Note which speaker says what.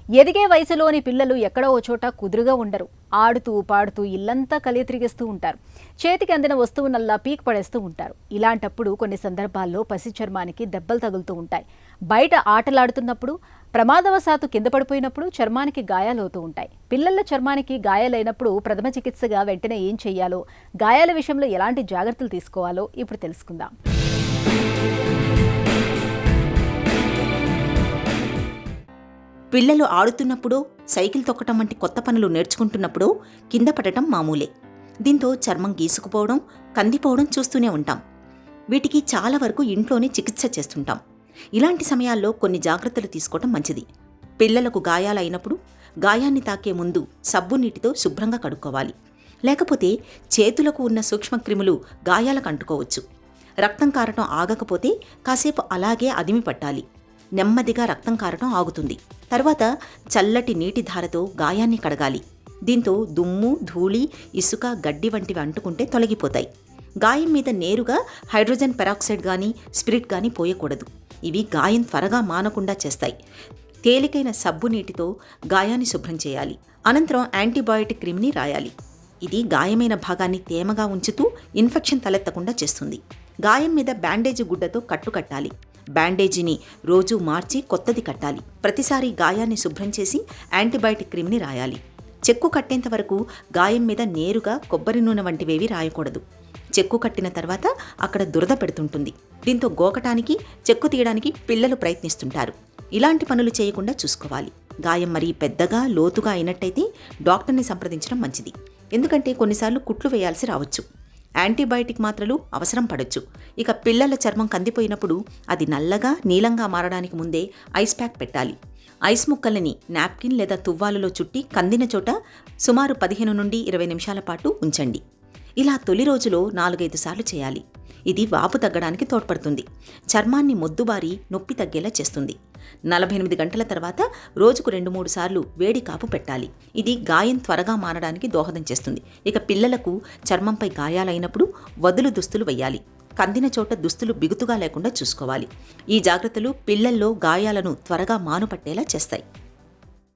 Speaker 1: ఎదిగే వయసులోని పిల్లలు ఎక్కడో ఓ చోట కుదురుగా ఉండరు. ఆడుతూ పాడుతూ ఇల్లంతా కలియతిరిగేస్తూ ఉంటారు. చేతికి అందిన వస్తువునల్లా పీక్ పడేస్తూ ఉంటారు. ఇలాంటప్పుడు కొన్ని సందర్భాల్లో పసి చర్మానికి దెబ్బలు తగులుతూ ఉంటాయి. బయట ఆటలాడుతున్నప్పుడు ప్రమాదవశాత్తు కింద పడిపోయినప్పుడు చర్మానికి గాయాలవుతూ ఉంటాయి. పిల్లల చర్మానికి గాయాలైనప్పుడు ప్రథమ చికిత్సగా వెంటనే ఏం చెయ్యాలో, గాయాల విషయంలో ఎలాంటి జాగ్రత్తలు తీసుకోవాలో ఇప్పుడు తెలుసుకుందాం.
Speaker 2: పిల్లలు ఆడుతున్నప్పుడో, సైకిల్ తొక్కటం వంటి కొత్త పనులు నేర్చుకుంటున్నప్పుడో కింద పడటం మామూలే. దీంతో చర్మం గీసుకుపోవడం, కందిపోవడం చూస్తూనే ఉంటాం. వీటికి చాలా వరకు ఇంట్లోనే చికిత్స చేస్తుంటాం. ఇలాంటి సమయాల్లో కొన్ని జాగ్రత్తలు తీసుకోవటం మంచిది. పిల్లలకు గాయాలైనప్పుడు గాయాన్ని తాకే ముందు సబ్బు నీటితో శుభ్రంగా కడుక్కోవాలి. లేకపోతే చేతులకు ఉన్న సూక్ష్మక్రిములు గాయాలకు అంటుకోవచ్చు. రక్తం కారటం ఆగకపోతే కాసేపు అలాగే అదిమి పట్టాలి. నెమ్మదిగా రక్తం కారటం ఆగుతుంది. తర్వాత చల్లటి నీటి ధారతో గాయాన్ని కడగాలి. దీంతో దుమ్ము, ధూళి, ఇసుక, గడ్డి వంటివి అంటుకుంటే తొలగిపోతాయి. గాయం మీద నేరుగా హైడ్రోజన్ పెరాక్సైడ్ గానీ, స్పిరిట్ గానీ పోయకూడదు. ఇవి గాయం త్వరగా మానకుండా చేస్తాయి. తేలికైన సబ్బు నీటితో గాయాన్ని శుభ్రం చేయాలి. అనంతరం యాంటీబయాటిక్ క్రీమ్ని రాయాలి. ఇది గాయమైన భాగాన్ని తేమగా ఉంచుతూ ఇన్ఫెక్షన్ తలెత్తకుండా చేస్తుంది. గాయం మీద బ్యాండేజీ గుడ్డతో కట్టాలి. బ్యాండేజీని రోజూ మార్చి కొత్తది కట్టాలి. ప్రతిసారి గాయాన్ని శుభ్రం చేసి యాంటీబయాటిక్ క్రీమ్ని రాయాలి. చెక్కు కట్టేంత వరకు గాయం మీద నేరుగా కొబ్బరి నూనె వంటివేవి రాయకూడదు. చెక్కు కట్టిన తర్వాత అక్కడ దురద పెడుతుంటుంది. దీంతో గోకటానికి, చెక్కు తీయడానికి పిల్లలు ప్రయత్నిస్తుంటారు. ఇలాంటి పనులు చేయకుండా చూసుకోవాలి. గాయం మరీ పెద్దగా, లోతుగా అయినట్టయితే డాక్టర్ని సంప్రదించడం మంచిది. ఎందుకంటే కొన్నిసార్లు కుట్లు వేయాల్సి రావచ్చు. యాంటీబయాటిక్ మాత్రలు అవసరం పడొచ్చు. ఇక పిల్లల చర్మం కందిపోయినప్పుడు అది నల్లగా, నీలంగా మారడానికి ముందే ఐస్ ప్యాక్ పెట్టాలి. ఐస్ ముక్కలని నాప్కిన్ లేదా తువ్వాలులో చుట్టి కందిన చోట సుమారు 15 నుండి 20 నిమిషాల పాటు ఉంచండి. ఇలా తొలి రోజులో 4-5 సార్లు చేయాలి. ఇది వాపు తగ్గడానికి తోడ్పడుతుంది. చర్మాన్ని మొద్దుబారి నొప్పి తగ్గేలా చేస్తుంది. 48 గంటల తర్వాత రోజుకు 2-3 సార్లు వేడి కాపు పెట్టాలి. ఇది గాయం త్వరగా మానడానికి దోహదం చేస్తుంది. ఇక పిల్లలకు చర్మంపై గాయాలైనప్పుడు వదులు దుస్తులు వెయ్యాలి. కందిన చోట దుస్తులు బిగుతుగా లేకుండా చూసుకోవాలి. ఈ జాగ్రత్తలు పిల్లల్లో గాయాలను త్వరగా మానుపట్టేలా చేస్తాయి.